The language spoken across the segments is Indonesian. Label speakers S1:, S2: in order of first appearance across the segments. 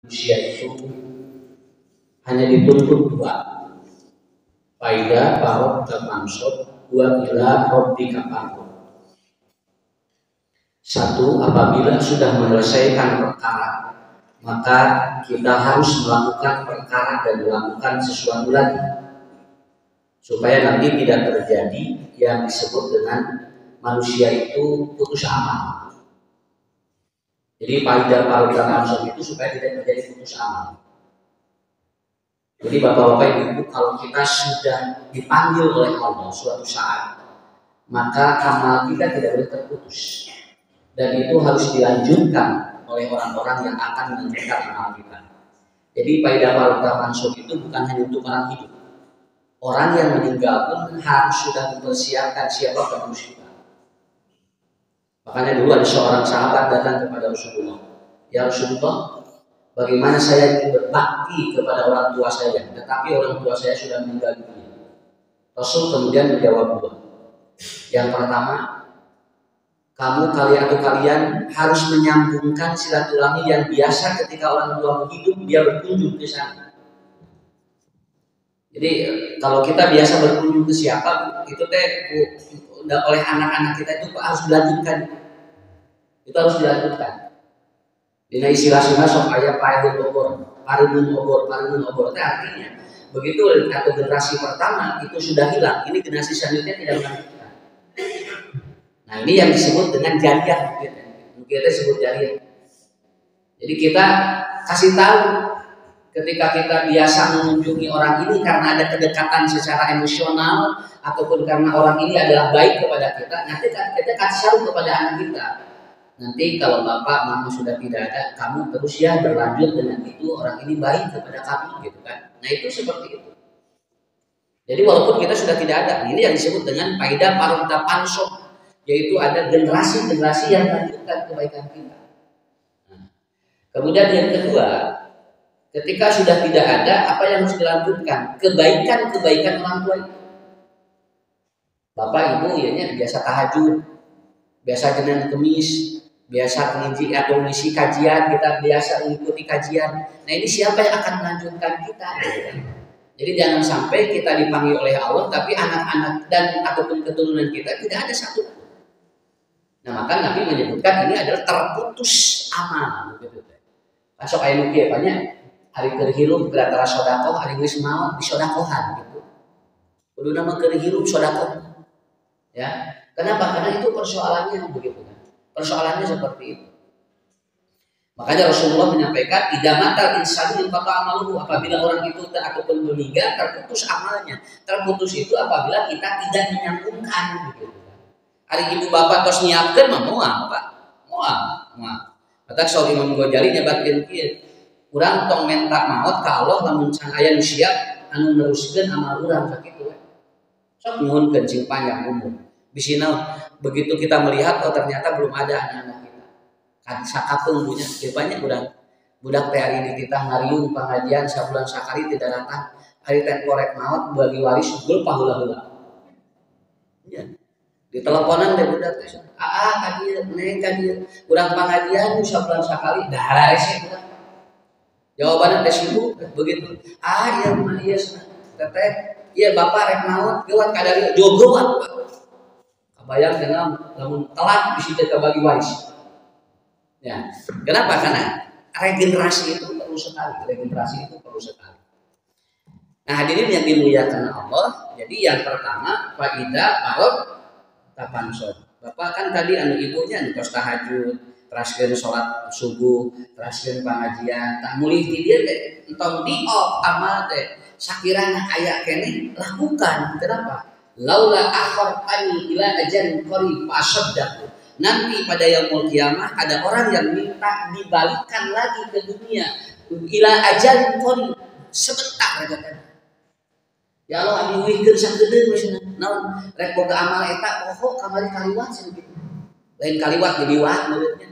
S1: manusia itu hanya dituntut dua, faida parot mansub, dua ila rabbika farghab. Satu, apabila sudah menyelesaikan perkara, maka kita harus melakukan perkara dan melakukan sesuatu lagi, supaya nanti tidak terjadi yang disebut dengan manusia itu putus amal. Jadi faida parot mansub itu supaya tidak terjadi putus amal. Jadi bapak-bapak ibu, kalau kita sudah dipanggil oleh Allah suatu saat, maka amal kita tidak boleh terputus, dan itu harus dilanjutkan oleh orang-orang yang akan melanjutkan amal kita. Jadi faedah parot mansub itu bukan hanya untuk orang hidup, orang yang meninggal pun harus sudah mempersiapkan siapa penerus kita. Makanya dulu ada seorang sahabat datang kepada Rasulullah, ya Rasulullah, bagaimana saya ingin berbakti kepada orang tua saya, tetapi orang tua saya sudah meninggal dunia. Rasul kemudian menjawab dua. Yang pertama, kalian harus menyambungkan silaturahmi yang biasa ketika orang tuamu hidup, dia berkunjung ke sana. Jadi kalau kita biasa berkunjung ke siapa, itu oleh anak-anak kita itu harus dilanjutkan. Itu harus dilanjutkan. Dina istilah Sunda sok aya paridun obor itu artinya begitu atau generasi pertama itu sudah hilang, ini generasi selanjutnya tidak melanjutkan. Nah, ini yang disebut dengan jariyah, kita disebut jariyah. Jadi kita kasih tahu ketika kita biasa mengunjungi orang ini karena ada kedekatan secara emosional ataupun karena orang ini adalah baik kepada kita, nanti kita kasih tahu kepada anak kita. Nanti kalau bapak mama sudah tidak ada, kamu terus ya berlanjut dengan itu, orang ini baik kepada kamu, gitu kan. Nah itu seperti itu. Jadi walaupun kita sudah tidak ada, ini yang disebut dengan faedah parot mansub, yaitu ada generasi-generasi yang melanjutkan kebaikan kita. Nah, kemudian yang kedua, ketika sudah tidak ada, apa yang harus dilanjutkan? Kebaikan-kebaikan orang tua itu. Bapak ibu ya biasa tahajud, biasa Senin Kemis, biasa ngaji atau ngisi kajian, kita biasa mengikuti kajian. Nah ini siapa yang akan melanjutkan kita? Jadi jangan sampai kita dipanggil oleh Allah, tapi anak-anak dan ataupun keturunan kita tidak ada satu. Nah maka Nabi menyebutkan ini adalah terputus amal. Masuk ayat mukia banyak hari kerhirup beratara sodakoh, hari wis maut di sodakohan gitu. Kudu nama kerhirup sodakoh. Ya, kenapa? Karena itu persoalannya begitu. Persoalannya seperti itu. Makanya Rasulullah menyampaikan idamatal insani yang kata amaluhu, apabila orang itu ataupun meninggal terputus amalnya. Terputus itu apabila kita tidak menyambungkan begitu. Hari ibu bapak tos nyiapkeun mah moal Pak. Moal. Kata Saud Imam Ghazali nyebatkeun kieu. Urang tong menta maot ka Allah lamun can aya nu siap anu neruskeun amal urang sakitu. Sok nyuhunkeun sing panjang umur. Bisina begitu kita melihat oh ternyata belum ada anak-anak kita. Kan sakapeung punya banyak budak teh hari dititah ngariung pengajian sabulan sakali tidak datang. Hari teh korek maot bagi waris gul paheula-heula. Ya. Di teleponan teh budak teh. Kadieu neng kadieu urang pengajian sabulan sakali dah rese budak. Jawabannya teh sibuk begitu. Iya teteh iya bapak rek maot geuat kadari jogoan Pak. Bayang dengan namun telat di situ bagi waris. Ya, kenapa? Karena regenerasi itu perlu sekali. Nah, hadirin yang dimuliakan Allah, jadi yang pertama faedah parot mansub. Bapak kan tadi anu ibunya tos tahajud, teraskeun salat subuh, teraskeun pengajian, tak mulih di dieu teh entong diop amal teh. Sakirana aya keneh lakukan. Kenapa? Laula akhartani ila ajalin qarib fasaddaqu. Nanti pada yaumul kiamah ada orang yang minta dibalikkan lagi ke dunia ila ajalin qarib, sebentar aja kan. Ya Allah diuihkeun sakedeung maksudna. Naon rek boga amal eta pokok kamari kaliwat sakitu. Lain kaliwat diliwat mulutnya.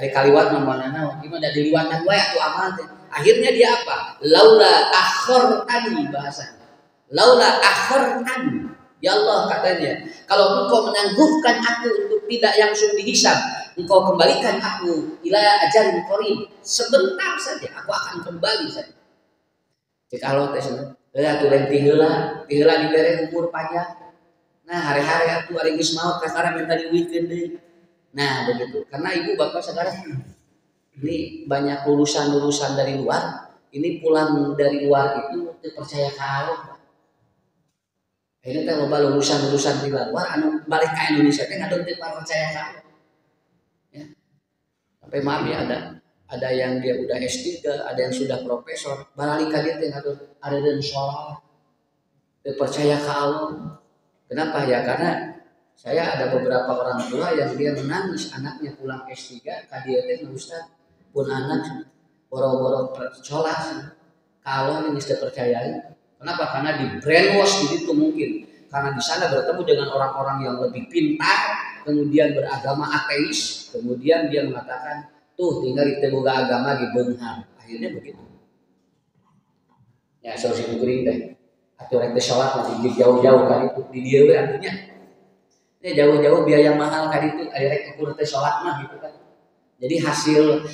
S1: Ari kaliwat mah manana ieu mah da diliwatan wae atuh amal teh. Akhirnya dia apa? Laula akhartani bahasanya. Laula akhartani. Ya Allah katanya, kalau engkau menangguhkan aku untuk tidak langsung dihisab, engkau kembalikan aku ila ajalin qarib, sebentar saja aku akan kembali saja. Cek Allah teh cenah, atuh lain ti heula dibere umur panjang. Nah, hari-hari atuh ari geus maot kakara minta diuikeun deui. Nah, begitu. Karena ibu bapak sekarang ini banyak lulusan-lulusan dari luar, ini pulang dari luar itu percaya ke Allah. Akhirnya teh loba lulusan-lulusan di luar anu balik ke Indonesia teh ngadon teu percaya ka Allah. Ya. Sampai maaf ya ada yang dia udah S3, ada yang sudah profesor, barali ka dieu teh ngadon areun salat. Teu percaya ka Allah. Kenapa ya? Karena saya ada beberapa orang tua yang dia menangis anaknya pulang S3, ka dieu teh Ustaz, pun anak boro-boro sholat kalau ini sudah percayai. Kenapa? Karena di brainwash begitu mungkin. Karena di sana bertemu dengan orang-orang yang lebih pintar, kemudian beragama ateis, kemudian dia mengatakan, tuh tinggal di boga agama di beunghar. Akhirnya begitu. Ya, solusi kuring teh. Atuh rek teh sholat nanti jauh-jauh kan itu di dieu we artinya. Ya jauh-jauh biaya mahal kan itu, aya rek ukur teh sholat mah gitu kan. Jadi hasil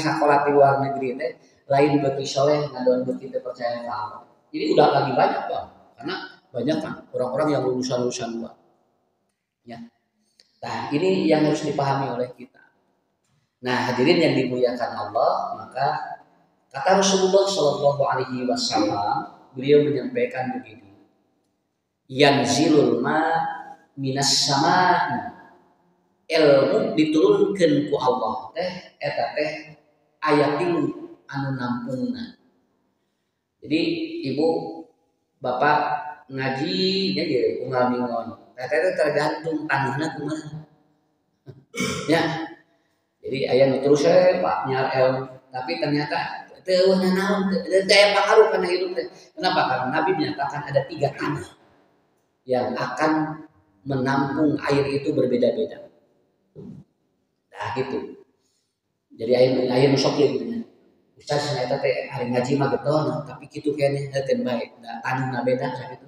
S1: sakola di luar negeri teh lain beuki soleh ngadoan beuki teh percaya ka Allah. Jadi udah lagi banyak Bang, karena banyak kan orang-orang yang lulusan luar. Ya. Nah, ini yang harus dipahami oleh kita. Nah, hadirin yang dimuliakan Allah, maka kata Rasulullah Shallallahu Alaihi Wasallam, beliau menyampaikan begini: yanzilul ma minas sama'i, ilmu diturunkan ku Allah teh eta teh aya tilu anu nampungna. Jadi ibu bapak ngaji nya ge unggal mingon eta teh tergantung taneuhna kumaha. Ya. Jadi aya nu terus Pak nyar ilmu tapi ternyata teu naon teu aya pengaruh kana hidup teh. Kenapa? Karena Nabi menyatakan ada 3 tanah yang akan menampung air itu berbeda-beda. Nah gitu. Jadi aya nu sok gitu. Ustaz ternyata teh hari ngaji mah geton, tapi kitu kene teu bae. Da taneuhna beda sakitu.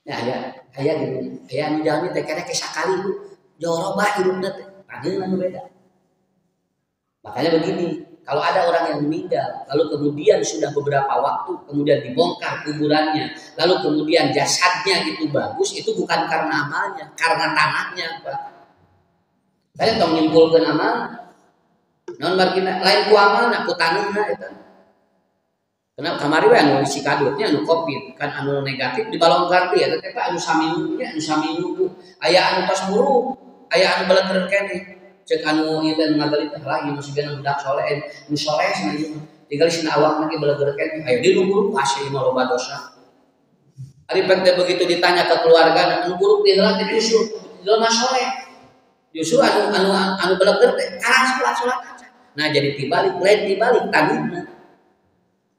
S1: Nah aya gitu. Aya anu jalmi teh kene ke sakali jorobah hidupna teh taneuhna nu beda. Makanya begini, kalau ada orang yang meninggal, lalu kemudian sudah beberapa waktu, kemudian dibongkar kuburannya, lalu kemudian jasadnya itu bagus, itu bukan karena amalnya, karena tanahnya, Pak. Saya tong nyimpulkeun amal, naon margina lain ku amal, ku tanahna eta. Kenapa kamari we anu isi kadutnya anu Covid, kan anu negatif dibalongkar teh eta teh anu saminunya, anu saminuku, aya anu tos buruk, aya anu baleutreun keneh. Cek anu ieu teh ngagali teh lagi masih beuna budak soleh nu soleh cenah ieu tinggal sina awak ge belegerkeun aya di nu buruk asli mah loba dosa ari pek teh begitu ditanya ke keluarga anu buruk teh heula teh justru jelema soleh justru anu beleger teh karang salat aja. Nah jadi tibalik lain tibalik taneuhna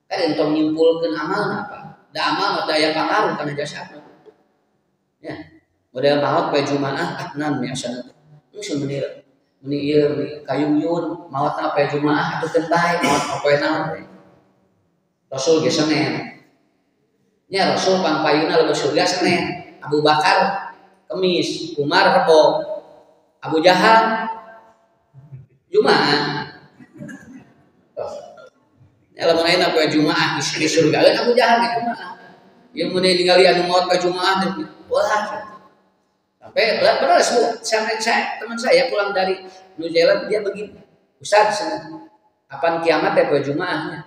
S1: kan entong nyimpulkeun amalna apa da amal mah aya pangaruh kana jasadna ya model maot poe Jumaah atnan biasana teh sebenarnya ini iya kayuyun maot apa Jumaah atau kentai maot apa naon Rasul ge Senin nya Rasul pangpayuna leungit surga Senin Abu Bakar Kamis Umar Rebo Abu Jahal Jumaah ya lamun aya apa Jumaah di surga lain Abu Jahal ge Jumaah ieu mun ningali anu maot ka Jumaah teh wah sampai benar sampai teman saya pulang dari New Zealand dia begini Ustaz apaan kiamat teh poe Jumaahnya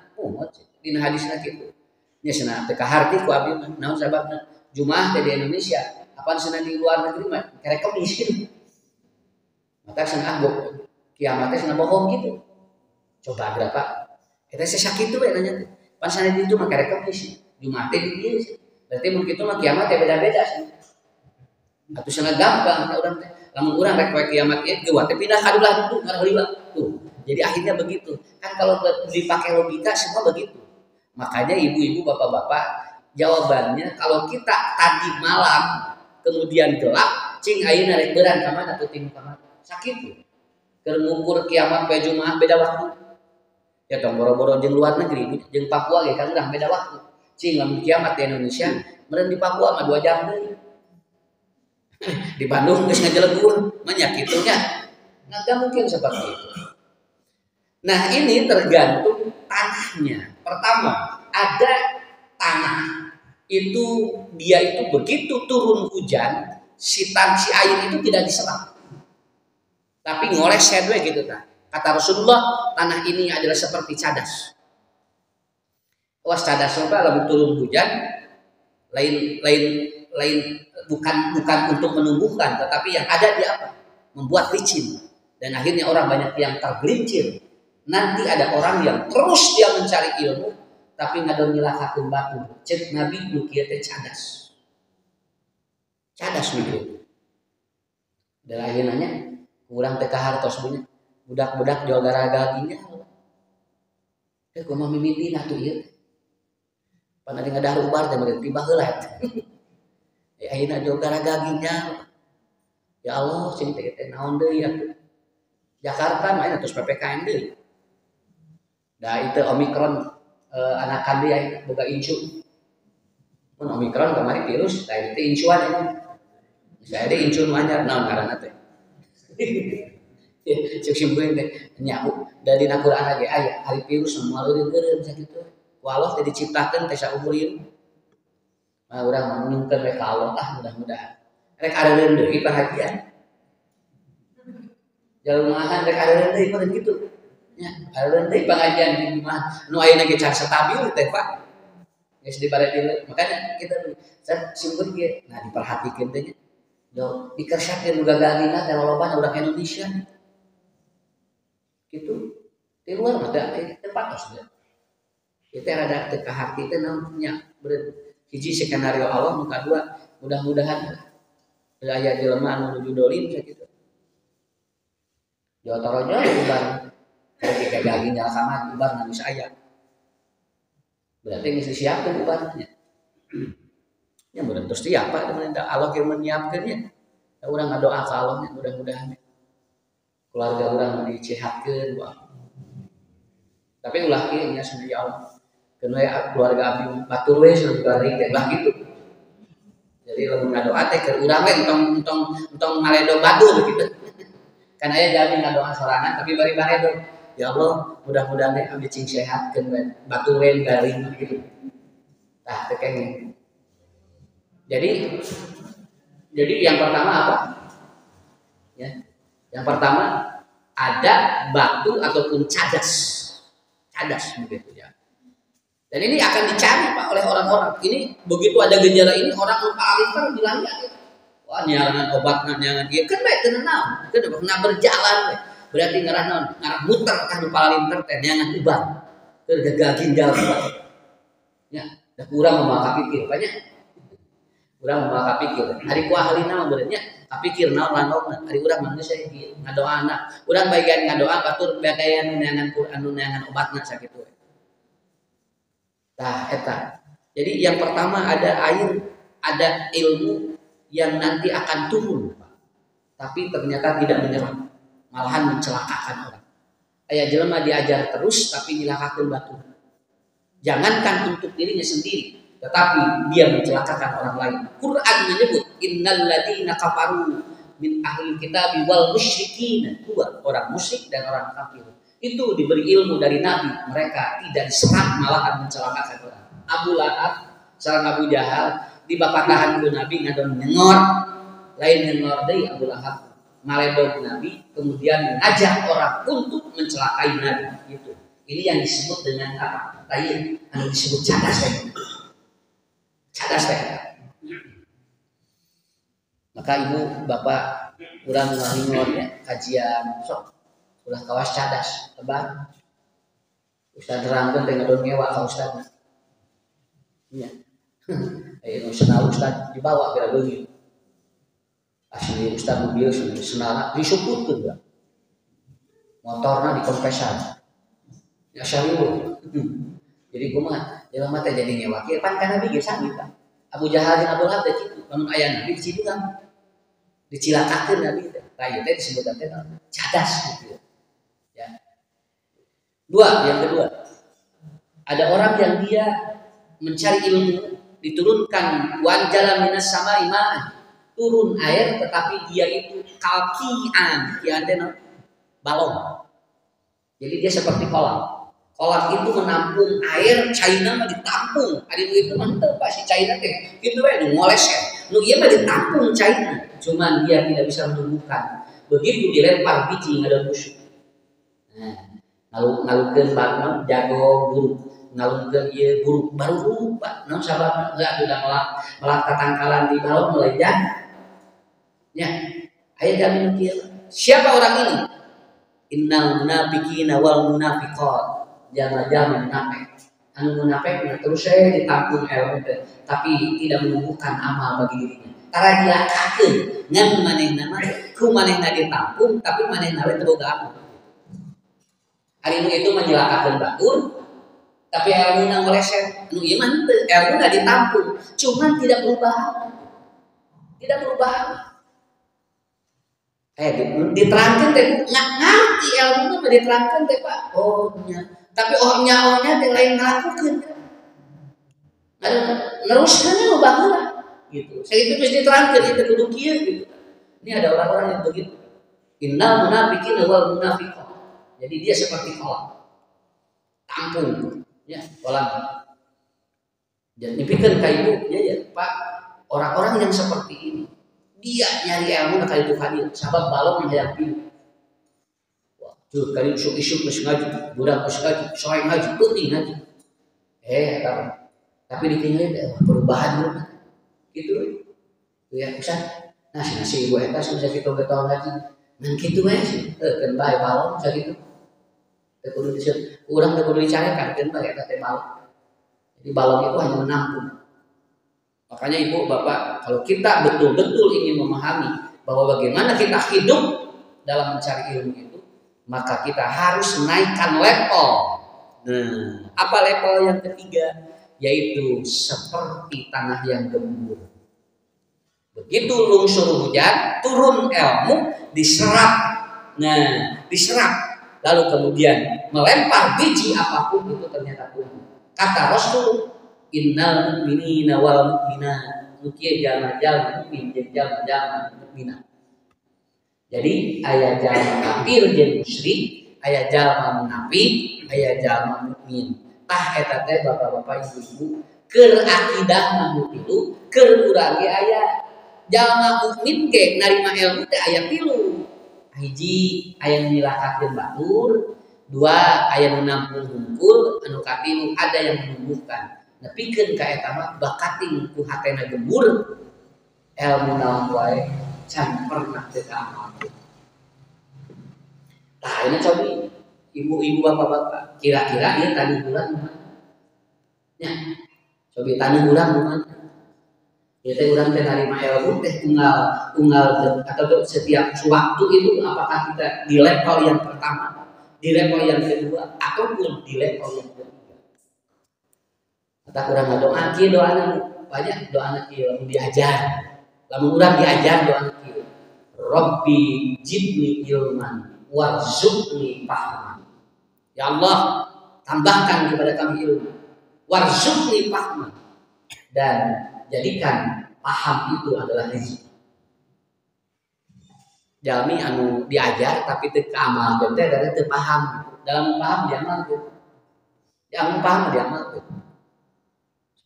S1: dina hadisna kitu nya cenah teu kaharti ku abdi mah naon sababna Jumaah teh di Indonesia apaan cenah di luar negeri mah kerek Kamis kitu maka cenah kiamat teh cenah bohong gitu coba berapa eta teh sakitu we nanya teh pan cenah di ditu mah kerek Kamis Jumaah teh di dieu berarti mun kitu mah kiamat teh beda-beda atuh sangat gampang urang teh lamun urang rek poe kiamat ieu geuwat teh pindah ka dibelah itu ngarah heula tuh jadi akhirnya begitu kan kalau dipakai logika semua begitu makanya ibu-ibu bapak-bapak jawabannya kalau kita tadi malam kemudian gelap cing ayeuna rek beuran ka mana teu tim ka mana sakitu keur ngukur kiamat poe Jumaah beda waktu ya tong boro-boro jeung luar negeri jeung Papua ge kan urang beda waktu cing lamun kiamat di Indonesia meureun di Papua mah 2 jam deui Di Bandung geus ngajelegur, menyakitunya. Nggak mungkin seperti itu. Nah, ini tergantung tanahnya. Pertama, ada tanah itu dia itu begitu turun hujan, si air itu tidak diserap, tapi ngoleh sedwe gitu kan. Kata Rasulullah, tanah ini adalah seperti cadas. Was cadas apa? Lalu turun hujan, lain bukan untuk menumbuhkan, tetapi yang ada di apa? Membuat licin, dan akhirnya orang banyak yang tergelincir. Nanti ada orang yang terus dia mencari ilmu, tapi ngadon nyilakakeun batu. Cek Nabi nu kieu teh cadas. Cadas gitu. Dan akhirnya urang teh kahartos punya budak-budak jogara gaginya. Teh kumaha mimidina tuh ieu. Pan ada ngadahar ubar teh meureun tiba heula. Ayeuna jogara gaginya. Ya Allah, cing teh naon deui atuh. Jakarta main atus PPKM deui. Da itu Omikron anak kandi yang boga incu. Mun Omikron kemarin virus, lain itu incuan ini. Saya ada incu nu anyar naon ngaranna teh. Cek simpeun teh nya da dina Quran ge aya hari virus nu maleureun sakitu. Ku Allah teh diciptakeun teh saumur ieu. Mah urang menungkeun we ka Allah mudah-mudahan. Rek areureun deui perhatian. Jalmahan rek areureun deui peureun kitu. Ya, areureun deui pengajian di imah nu ayeuna ge can stabil teh Pak. Geus dibare dieu. Makanya kita simpeur ge nah diperhatikeun teh nya. Do dikersakeun gagangina teh lolobana urang Indonesia. Gitu. Di luar mah teh patos teh. Itu rada teu kahati teh naon nya hiji skenario Allah nu kadua mudah-mudahan aya jelema anu nuju dolim sakitu. Jawa Toronya ubar ketika daging nyala sama ubar nggak bisa ayam. Berarti mesti siapkan ubarnya. Ya mudah terus siapa teman-teman Allah yang menyiapkannya. Orang ngadoa ke Allahnya mudah-mudahan keluarga orang dicehatkan. Tapi ulah kieu nya sendiri Allah. Kena ya keluarga abdi batur we sudah kayak gitu. Jadi lamun ngadoa teh keur urang we entong ngaledo badur gitu. Kan aya jalmi ngadoa sorangan tapi bari baredo. Ya Allah, mudah-mudahan deh abdi cing sehat keun batu we garing gitu. Tah teh kene. Jadi yang pertama apa? Ya. Yang pertama ada batu ataupun cadas. Cadas begitu ya. Dan ini akan dicari Pak oleh orang-orang. Ini begitu ada gejala ini orang lupa alim bilang ya. Wah nyarangan obatna nyarangan ieu kan bae teu naon. Kan pernah berjalan we. Berarti ngarah naon? Ngarah muter ka nu palinter teh nyangan uban. Keur gagal ginjal Pak. Ya, da kurang mah kapikir banyak. Urang mah kapikir. Ari ku ahlina mah beureunya kapikir naon lanokna. Ari urang mah geus aya kieu ngadoana. Urang bagian ngadoa batur bagayan neangan Quran nu neangan obatna sakitu. Tah eta. Jadi yang pertama ada air, ada ilmu yang nanti akan turun, Pak. Tapi ternyata tidak menyerap, malahan mencelakakan orang. Aya jelema diajar terus tapi nyilakakeun batur. Jangankan untuk dirinya sendiri, tetapi dia mencelakakan orang lain. Quran menyebut innal ladzina kafaru min ahli kitab wal musyrikin, dua orang musyrik dan orang kafir. Itu diberi ilmu dari Nabi, mereka tidak diserang malahan mencelakakan orang. Abu Lahab sareng Abu Jahal dibapatahan ku Nabi ngadon nyengor, lain nyengor deui Abu Lahab maledog Nabi kemudian mengajak orang untuk mencelakai Nabi gitu. Ini yang disebut dengan apa? Tadi anu disebut cadas teh. Cadas teh. Maka ibu bapak urang ngahingor ya kajian sok ulah kawas cadas tebal. Ustaz nerangkeun teh ngadon ngewa ka ustadna. Iya. Ayo senal ustaz dibawa ke beungeut. Asli ustaz mobil senal disuputkeun da. Motorna dikompresan. Ya syariul. Jadi kumaha? Jelema teh jadi ngewa kieu pan kana Nabi ge sangit Pak. Abu Jahal jeung Abu Lahab teh kitu. Lamun aya Nabi dicidukan. Dicilakakeun Nabi teh. Tah ieu teh disebutkeun teh cadas gitu. Ya. Yang kedua, ada orang yang dia mencari ilmu, diturunkan wan jala minas samai ma'an. turun air tetapi dia itu kalkian, kian balon. Jadi dia seperti kolam. Kolam itu menampung air, China mah ditampung. Ada itu mantep Pak si China teh. Gitu we ngoles ya. Nu ieu mah ditampung China. Cuman dia tidak bisa menumbuhkan. Begitu dilempar biji ngada busuk. Nah, ngalungkeun bakna jago buruk. Ngalungkeun ieu buruk baru lupa. Naon sabab enggak udah melak tatangkalan di balon melejak. Ya. Aya jamin kieu. Siapa orang ini? Innal munafiqina wal munafiqat. Jama-jama munafik. Anu munafik terus saya ditampung ilmu tapi tidak menumbuhkan amal bagi dirinya. Karena dia kakeun ngan manehna mah ku manehna ditampung tapi manehna we teu boga amal. Hari itu menyelakakeun batur tapi ilmuna ngoleset. Nu ieu mah teu ilmuna ditampung, cuman tidak berubah. Tidak berubah. Diterangkan teh ngerti ilmu mah diterangkan teh Pak. Oh nya. Tapi ohnya teh lain ngalakukeun. Neruskeun mah baheula gitu. Saya itu mesti diterangkan itu kudu kieu gitu. Ini ada orang-orang yang begitu. Innal munafiqina wal munafiqat. Jadi dia seperti kolam. Tampung ya, kolam. Jadi pikeun ka ibu ya Pak, orang-orang yang seperti ini dia nyari ilmu kali itu hadir sabab balon menjadi pilih. Wah, tuh kali isuk-isuk geus ngaji, budak geus ngaji, sore ngaji, penting ngaji. Tapi ditinggalin deh perubahan dulu. Gitu ya Ustaz. Nah, si ibu eta bisa kita getol ngaji. Ngan kitu we sih. Keun bae balon bisa gitu. Teu kudu diseur, urang teu kudu dicarekan keun bae eta teh balon. Jadi balon itu hanya menampung. Makanya ibu bapak, kalau kita betul-betul ingin memahami bahwa bagaimana kita hidup dalam mencari ilmu itu, maka kita harus naikkan level. Nah, apa level yang ketiga? Yaitu seperti tanah yang gembur. Begitu lungsur hujan, turun ilmu, diserap. Nah, diserap. Lalu kemudian melempar biji apapun itu ternyata tumbuh. Kata Rasul, innal mu'minina wal mu'minat nukiya jalma-jalma mukmin jeung jalma-jalma mukminat. Jadi aya jalma kafir jeung musyrik, aya jalma munafik, aya jalma mukmin. Tah eta teh bapak-bapak ibu-ibu keur akidah mah kitu, keur urang ge aya jalma mukmin ge narima ilmu teh aya tilu. Hiji aya nyilakakeun batur, dua aya nu nampung hungkul, anu katilu ada yang menumbuhkan. Nepikeun ka eta mah bakating ku hatena gembur ilmu naon wae can pernah teu kaamal. Tah ayeuna cobi ibu-ibu bapak-bapak kira-kira ieu tani bulan mana? Nya. Cobi tani bulan mana? Ieu teh urang teh narima ilmu teh tunggal atau setiap sewaktu itu apakah kita di level yang pertama, di level yang kedua ataupun di level yang ketiga. Kata kurang doa kieu doana banyak doana kieu diajar. Lamun urang diajar doana kieu. Rabbi jibni ilman warzuqni fahman. Ya Allah, tambahkan kepada kami ilmu. Warzuqni fahman. Dan jadikan paham itu adalah rezeki. Jalmi anu diajar tapi teu amal teh da teu paham. Dalam paham dia amal teh. Yang paham dia amal teh.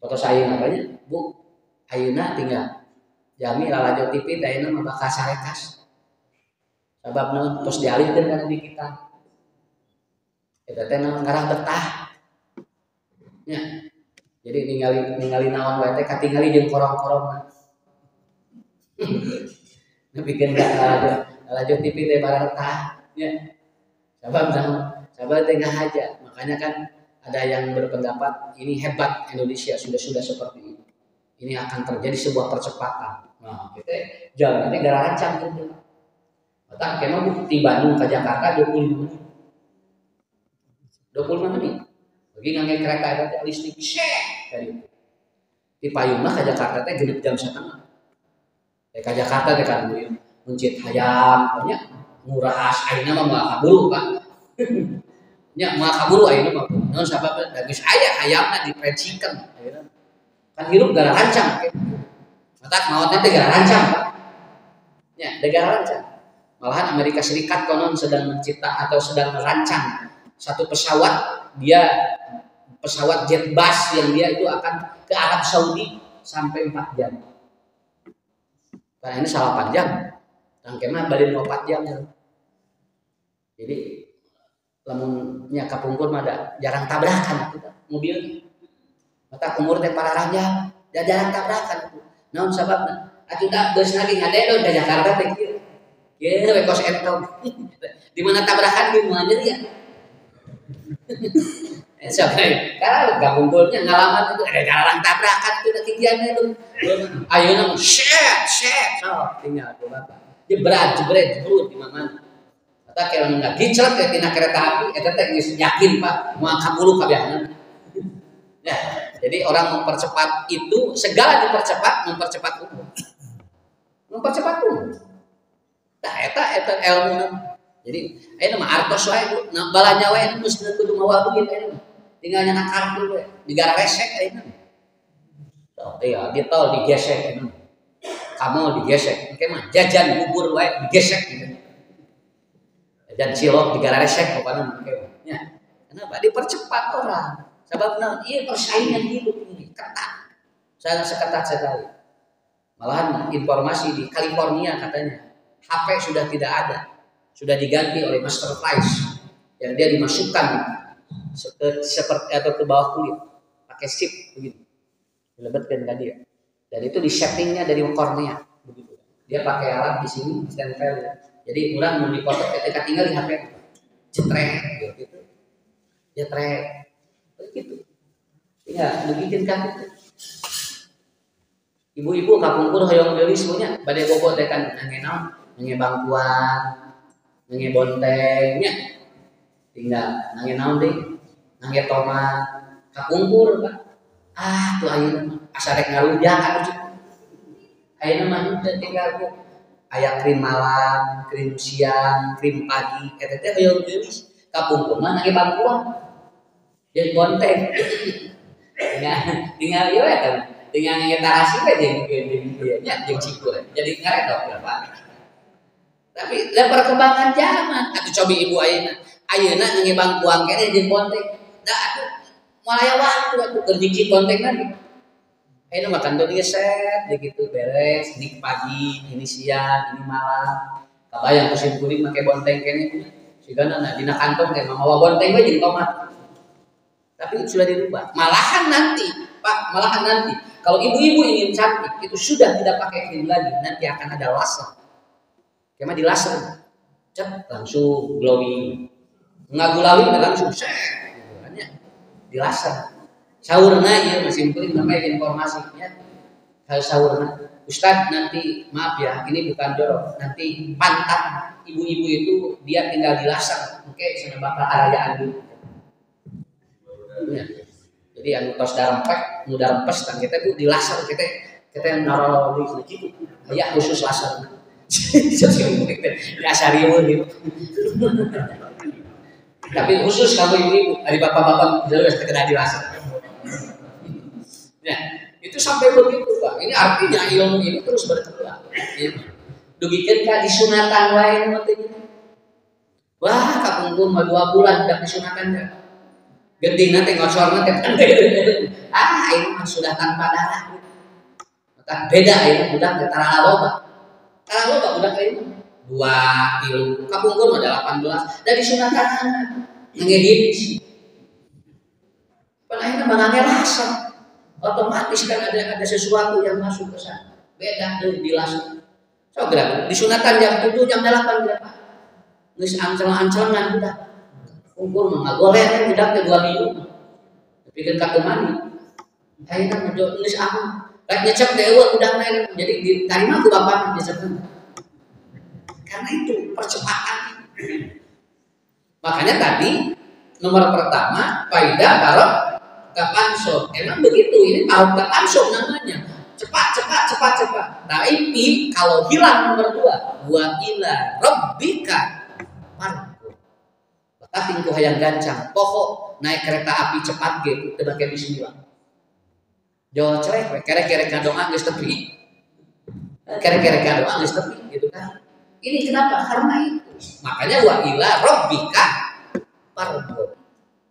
S1: Foto saya namanya, Bu, ayeuna tinggal jami lalajo TV ayeuna mah bakal sarekas. Sabab naon tos dialihkeun kana di kita. Eta teh naon ngarah betah. Nya. Jadi ningali naon wae teh katingali jeung korong-korong. Nepikeun ka lalajo TV teh barang betah, nya. Sabab naon? Sabab teh ngahaja. Makanya kan ada yang berpendapat ini hebat Indonesia sudah seperti ini. Ini akan terjadi sebuah percepatan. Nah, kita jalannya gara rancang gitu. Maka kemana di Bandung ke Jakarta 25 menit. 25 menit. Bagi ngangge kereta ada listrik syek dari itu. Di Payung mah ke Jakarta teh genep jam 1/2. Ke Jakarta teh kan muncit hayam banyak murah ayeuna mah moal kaburu Pak. Nya moal kaburu ayeuna mah. Naon sabab da geus aya hayamna diprensikeun ayeuna. Kan hirup gara rancang. Matak maotna teh gara rancang Pak. Ya, negara rancang. Malahan Amerika Serikat konon sedang mencipta atau sedang merancang satu pesawat, dia pesawat jet bus yang dia itu akan ke Arab Saudi sampai 4 jam. Karena ini salah 4 jam. Tangkemah balik 4 jam. Jadi lamunnya kapungkur mah jarang tabrakan mobil. Mata umur teh para raja, jarang tabrakan. Naon sababna? Atuh da beus lagi ngadeo da Jakarta teh kieu. Kieu we kos entong. Di mana tabrakan di mana ya? Sampai kalau kapungkurnya ngalaman itu ada jarang tabrakan itu kegiatan itu. Ayeuna set so tinggal tuh Bapak. Jebret di mana? Eta kalau nggak gicret ya tina kereta api, eta teh geus yakin Pak mau angkat bulu kabehangan. Ya, jadi orang mempercepat itu segala mempercepat umur. Nah, eta ilmu. Jadi, aya mah artos wae Bu. Nah, balanya wae geus kudu mawa duit aya. Tinggal nyanak kartu we. Digara resek aya. Tuh, iya, di tol digesek aya. Kamu digesek, engke mah jajan bubur wae digesek gitu. Dan cilok digara resek pokoknya ya. Kenapa dipercepat orang? Sebabnya iya persaingan hidup ini ketat, sangat seketat sekali. Malahan informasi di California katanya HP sudah tidak ada, sudah diganti oleh master flash yang dia dimasukkan seperti atau ke bawah kulit pakai chip begitu, dilebetkan ke dia. Dan itu di settingnya dari kornea begitu. Dia pakai alat di sini stempel. Jadi orang mau dipotong ketika tinggal di HP, cetrek gitu, cetrek, begitu. Ya, begitu kan. Ibu-ibu kapungkur hoyong deui semuanya, badai bobo teh kan nangenaon, nange bangkuan, nange bontengnya, tinggal nangenaon deh, nange tomat, kapungkur Pak. Tuh ayeuna asa rek ngalujak atuh. Ayeuna mah tinggal ku aya krim malam, krim siang, krim pagi, eta teh hoyong deui kapungkur mah nange bangkuan. Jeung bonteng. Tinggal ieu eta. Tinggal ngetarasi we jeung nya jeung cikur. Jadi ngaredok Pak. Tapi da perkembangan zaman atuh cobi ibu ayeuna. Ayeuna nange bangkuan keneh jeung bonteng. Da atuh malaya waktu atuh keur nyicip bonteng lagi. Ayeuna makan tuh dia set begitu beres, ini pagi, ini siang, ini malam. Kabayang kusim kuring make bonteng kene. Sigana dina kantong teh mawa bonteng we jeung tomat. Tapi sudah dirubah. Malahan nanti, Pak, kalau ibu-ibu ingin cantik itu sudah tidak pakai krim lagi, nanti akan ada laser. Kema di laser. Cet langsung glowing. Ngagulawin langsung set gitu kan ya. Di laser. Saurna ya masih kuring namanya informasinya. Kalau saurna, Ustaz nanti maaf ya, ini bukan jorok. Nanti pantat ibu-ibu itu dia tinggal di laser. Oke, sudah bakal arayaan dulu. Ya. Jadi anu tos darempek, nu darempes tang kita itu di laser kita naruh di situ. Aya khusus laser. Di asariun gitu. Tapi khusus kamu ibu-ibu, dari bapak-bapak jelas terkena di laser. Ya, itu sampai begitu Pak. Ini artinya ilmu ini terus berkembang. Ya. Dugikeun ka disunatan wae nu teh. Wah, kapungkur mah 2 bulan dak disunatan dah. Genting nanti ngocorna teh ini mah sudah tanpa darah. Maka beda ini budak tara loba. Tara loba budak ini 2 kilo. Kapungkur mah 18 dari sunatan ngedit. Padahal manangnya langsung otomatis kan ada sesuatu yang masuk ke sana. Beda dari di langsung. So gerak di sunatan jam 7 jam 8 berapa? Geus ancel-ancelan budak. Ukur mah goler budak teh 2 minggu. Pikeun ka mandi. Ayeuna mah geus aku. Rek nyecep teh eueuh budak lain. Jadi ditarima ku bapak nyecep. Karena itu percepatan. Makanya tadi nomor pertama faidah kalau tapansub. Emang begitu, ini tahu tapansub namanya. Cepat. Tapi kalau hilang nomor 2, wa ila rabbika marko. Tapi ku hayang gancang, pokok naik kereta api cepat ge teu make bismillah. Jauh cerek we, kerek-kerek ngadongan geus tepi. Kira-kira doang tapi gitu kan. Ini kenapa? Karena itu. Makanya wa ila rabbika farghab.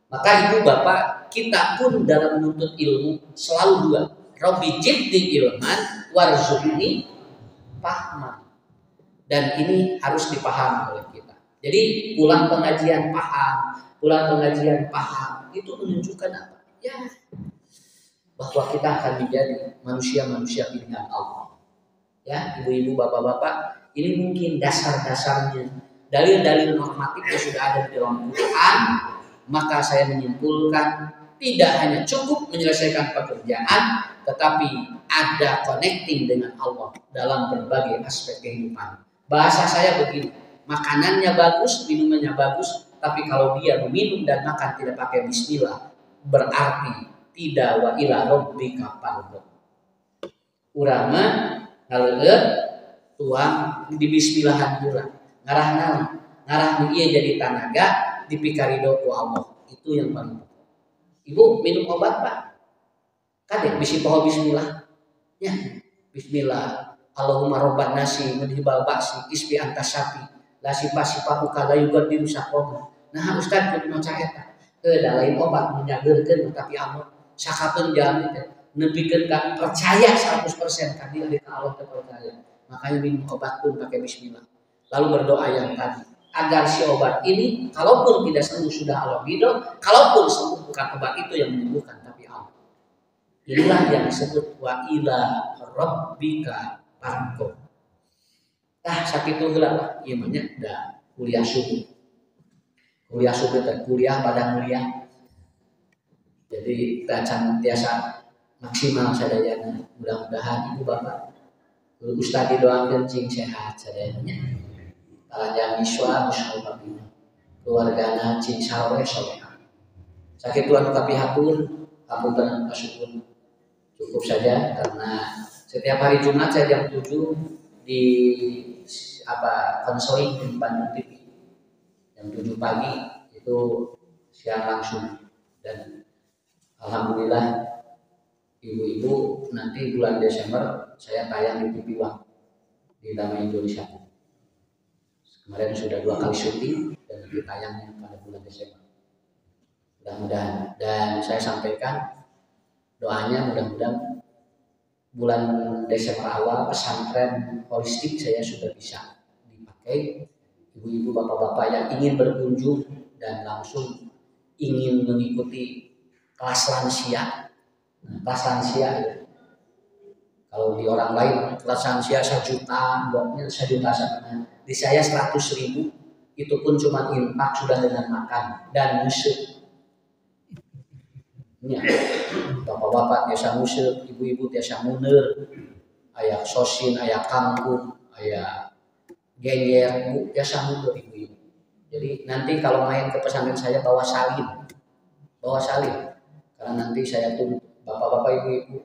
S1: Maka ibu bapak kita pun dalam menuntut ilmu selalu dua. Rabbi jibni ilman warzuqni fahman. Dan ini harus dipahami oleh kita. Jadi pulang pengajian paham, itu menunjukkan apa? Ya, bahwa kita akan menjadi manusia-manusia pilihan Allah. Ya, ibu-ibu, bapak-bapak, ini mungkin dasar-dasarnya. Dalil-dalil normatif yang sudah ada di dalam Quran, maka saya menyimpulkan tidak hanya cukup menyelesaikan pekerjaan, tetapi ada connecting dengan Allah dalam berbagai aspek kehidupan. Bahasa saya begini, makanannya bagus, minumannya bagus, tapi kalau dia meminum dan makan tidak pakai bismillah, berarti tidak wa ila rabbika farghab. Urama ngaleut tuang di bismillahan heula. Ngarah naon? Ngarah ieu jadi tanaga dipikarido ku Allah. Itu yang paling penting. Ibu minum obat, Pak. Kadek bisi poho bismillah. Ya, bismillah. Allahumma robban nasi mudhibal ba'si isbi antas sapi la sipa-sipa ukala yugadiru saqoma. Nah Ustaz kudu maca eta. Da lain obat menyageurkeun tapi Allah sakapeun jalmi teh nepikeun ka percaya 100% ka dia ka Allah teh percaya. Makanya minum obat pun pakai bismillah. Lalu berdoa yang tadi agar si obat ini kalaupun tidak sembuh sudah Allah ridho, kalaupun sembuh bukan obat itu yang menyembuhkan tapi Allah. Inilah yang disebut wa ila rabbika farghab. Tah sakitu heula lah ieu mah nya da kuliah subuh. Kuliah subuh teh kuliah pada mulia. Jadi kita biasa maksimal sadayana. Mudah-mudahan ibu bapak Ustaz didoakeun cing sehat sadayana. Kalanjang miswa musyawarah keluargana cing saleh salehah. Sakitu anu kapihatur hapunten kasuhun. Cukup saja karena setiap hari Jumat saya jam 7 di konseling di Bandung TV. Jam 7 pagi itu siang langsung dan alhamdulillah ibu-ibu nanti bulan Desember saya tayang di TV One di Damai Indonesia. Kemarin sudah 2 kali syuting dan nanti tayangnya pada bulan Desember. Mudah-mudahan dan saya sampaikan doanya mudah-mudahan bulan Desember awal pesantren holistik saya sudah bisa dipakai. Ibu-ibu bapak-bapak yang ingin berkunjung dan langsung ingin mengikuti kelas lansia. Kelas lansia ya. Kalau di orang lain kelas lansia 1 juta, buatnya 1 juta sama. Di saya 100.000 itu pun cuma infak sudah dengan makan dan musik. Ya, bapak-bapak biasa musik, ibu-ibu biasa munir, ayah sosin, ayah kangkung, ayah geyer, bu biasa munir ibu-ibu. Jadi nanti kalau main ke pesantren saya bawa salin, karena nanti saya tuntut bapak-bapak ibu-ibu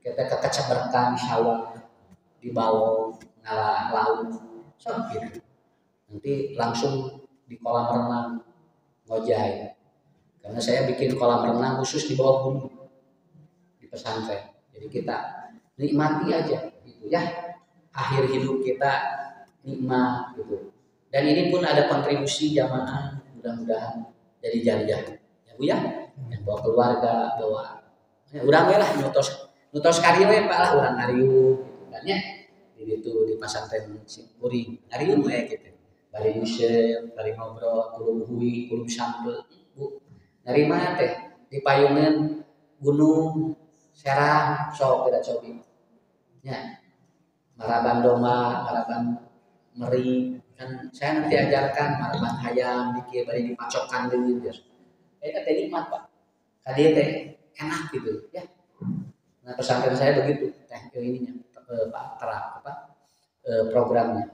S1: kita keceberkan di sawah, di bawah ngalah laut, so gitu. Nanti langsung di kolam renang ngojai. Karena saya bikin kolam renang khusus di bawah gunung di pesantren. Jadi kita nikmati aja gitu ya. Akhir hidup kita nikmat gitu. Dan ini pun ada kontribusi jamaah mudah-mudahan jadi jariah. Ya Bu ya. Yang bawa keluarga, bawa urang lah nutos karir we Pak lah urang ngariung gitu kan ya. Di pesantren Kuring. Ngariung we gitu. Bari musik, bari ngobrol, kulum hui, kulum sampel. Bu dari mana teh di payungan gunung Serang sok tidak cobi ya maraban domba maraban meri kan saya nanti ajarkan maraban hayam dikir bari dipacokkan deui ya teh nikmat Pak kadieu teh enak gitu ya. Nah pesantren saya begitu teh ininya Pak programnya.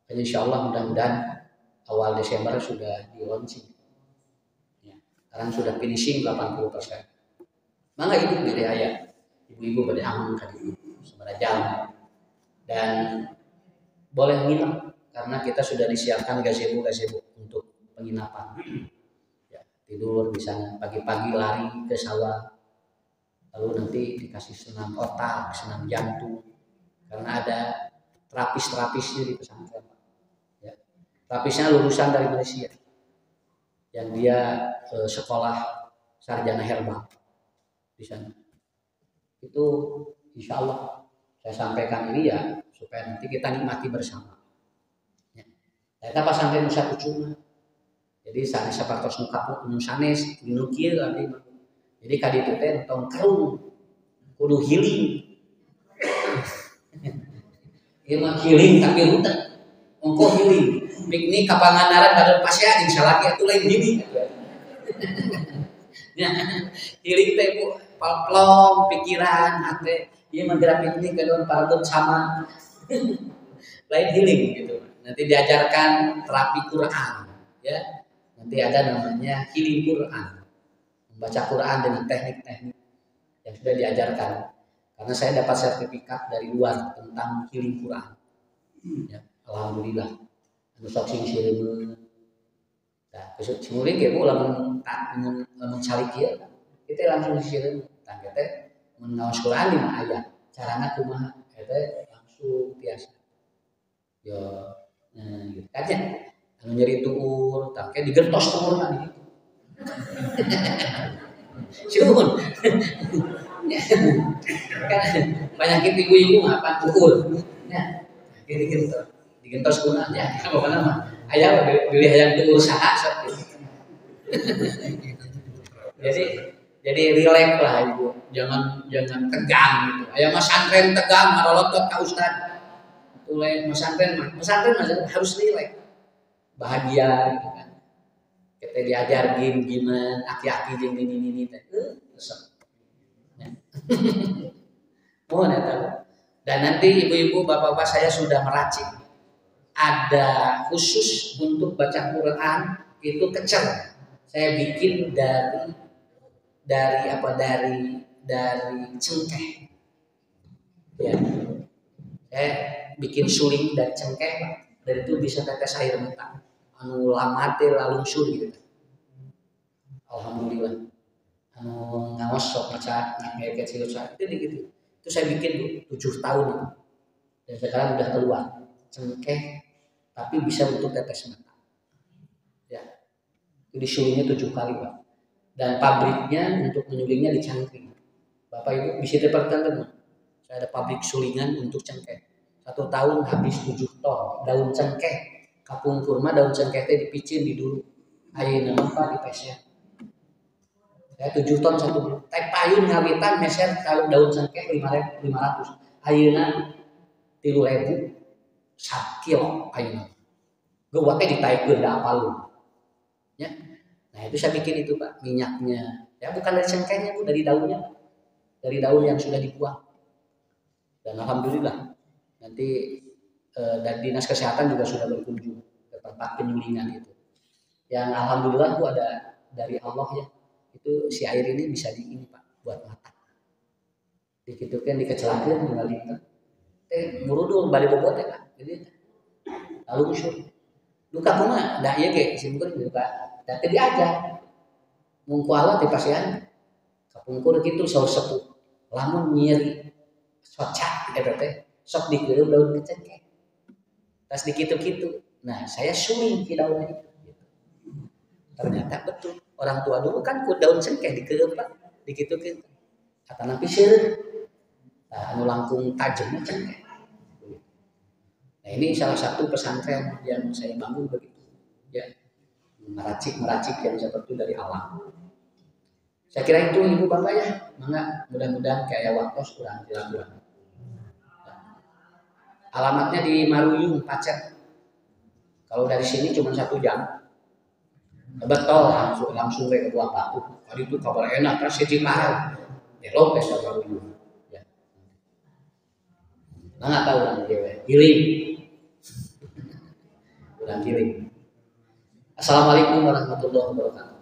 S1: Dan insyaallah mudah-mudahan awal Desember sudah di launching. Sekarang sudah finishing 80%. Mangga ibu beli ayah, ibu-ibu pada aman kan ibu, sebenarnya jalan. Dan boleh nginep karena kita sudah disiapkan gazebo untuk penginapan. Ya, tidur di sana pagi-pagi lari ke sawah, lalu nanti dikasih senam otak, senam jantung, karena ada terapis-terapisnya di pesantren. Ya. Terapisnya lulusan dari Malaysia, yang dia sekolah sarjana herbal di sana. Itu insya Allah saya sampaikan ini ya supaya nanti kita nikmati bersama. Ya. Kita pas sampai Nusa Kucuma. Jadi sanes sapartos nuka sanes nu kieu abdi. Jadi kadi itu teh tong kerung kudu healing. Ieu mah healing tapi runtah. Ongko healing. Piknik ka Pangandaran badan pasya insyaallah atuh lain healing. Ya, healing teh Bu, plong pikiran hate. Ieu mah gerak piknik kadon paralun sama. Lain healing gitu. Nanti diajarkan terapi Quran, ya. Nanti ada namanya healing Quran, membaca Quran dengan teknik-teknik yang sudah diajarkan. Karena saya dapat sertifikat dari luar tentang healing Quran. Ya, alhamdulillah. Anu sok sing sireun. Tah, besok simulin ge Bu lamun calik ieu, kita langsung sireun. Tah teh mun ngaos Quran di mah aya carana kumaha, eta langsung biasa. Yo, nah gitu kan ya. Anu nyeri tuur, tangke digentos tuurna di kitu. Syuhun. Kan banyak ibu-ibu ngapa tuur. Ya, digentos kuna ya, apa nama? Aya beli hayang tuur saha sok. Jadi rileks lah Ibu. Jangan tegang gitu. Aya mah santren tegang marolotot ka ustad. Tuleh pesantren harus rileks. Bahagia gitu kan. Kita diajar gimana aki-aki jeung ini teh. Resep. Ya. Mohon ya tahu. Dan nanti ibu-ibu, bapak-bapak saya sudah meracik. Ada khusus untuk baca Quran itu kecer. Saya bikin dari cengkeh. Ya. Saya bikin suling dari cengkeh, dan itu bisa tetes air mata. Anu lamate lalungsur gitu. Alhamdulillah. Anu ngaos sok maca ngake kecil itu gitu. Itu saya bikin 7 tahun itu. Dan sekarang udah keluar cengkeh tapi bisa untuk tetes mata. Ya. Itu disulingnya 7 kali, Pak. Dan pabriknya untuk menyulingnya di Cangkring. Bapak Ibu bisa diperhatikan. Saya ada pabrik sulingan untuk cengkeh. 1 tahun habis 7 ton daun cengkeh. Kapung kurma daun cengkeh teh dipicin di dulu. Ayeuna mah Pak di pesnya. Saya 7 ton 1 bulan. Teh payun ngawitan meser daun cengkeh 500. Ayeuna 3.000 sakilo ayeuna. Geuwa teh ditaikeun da apalun. Ya. Nah, itu saya bikin itu Pak, minyaknya. Ya bukan dari cengkehnya Bu, dari daunnya. Dari daun yang sudah dibuang. Dan alhamdulillah nanti dan dinas kesehatan juga sudah berkunjung ke tempat penyulingan itu. Yang alhamdulillah itu ada dari Allah ya. Itu si air ini bisa ini Pak buat mata. Dikitukan dikecelakaan mengalirkan. Murudul balik bobot ya Pak. Jadi lalu usul. Luka kumaha da ieu ge simpulkeun luka. Da teh diajar. Mung ku Allah teh pasien kapungkur kitu saur sepuh. Lamun nyeri socak eta teh sok dikeureum daun cengkeh. Tas dikitu-kitu. Nah, saya suling di daunnya itu. Ternyata betul. Orang tua dulu kan ku daun cengkeh dikeureum Pak, dikitu-kitu. Kata napi seureun. Nah, anu langkung tajamnya cengkeh. Nah, ini salah satu pesantren yang saya bangun begitu. Ya. Meracik yang seperti dari alam. Saya kira itu Ibu Bapak ya. Mangga mudah-mudahan kayak waktos kurang jelas. Alamatnya di Maruyung, Pacet. Kalau dari sini cuma 1 jam. Betul, langsung ke Buah Batu. Tadi itu kabar enak kan Cikarang. Belok ke Maruyung. Ya. Nah, nggak tahu kan dia. Giling. Udah giling. Assalamualaikum warahmatullahi wabarakatuh.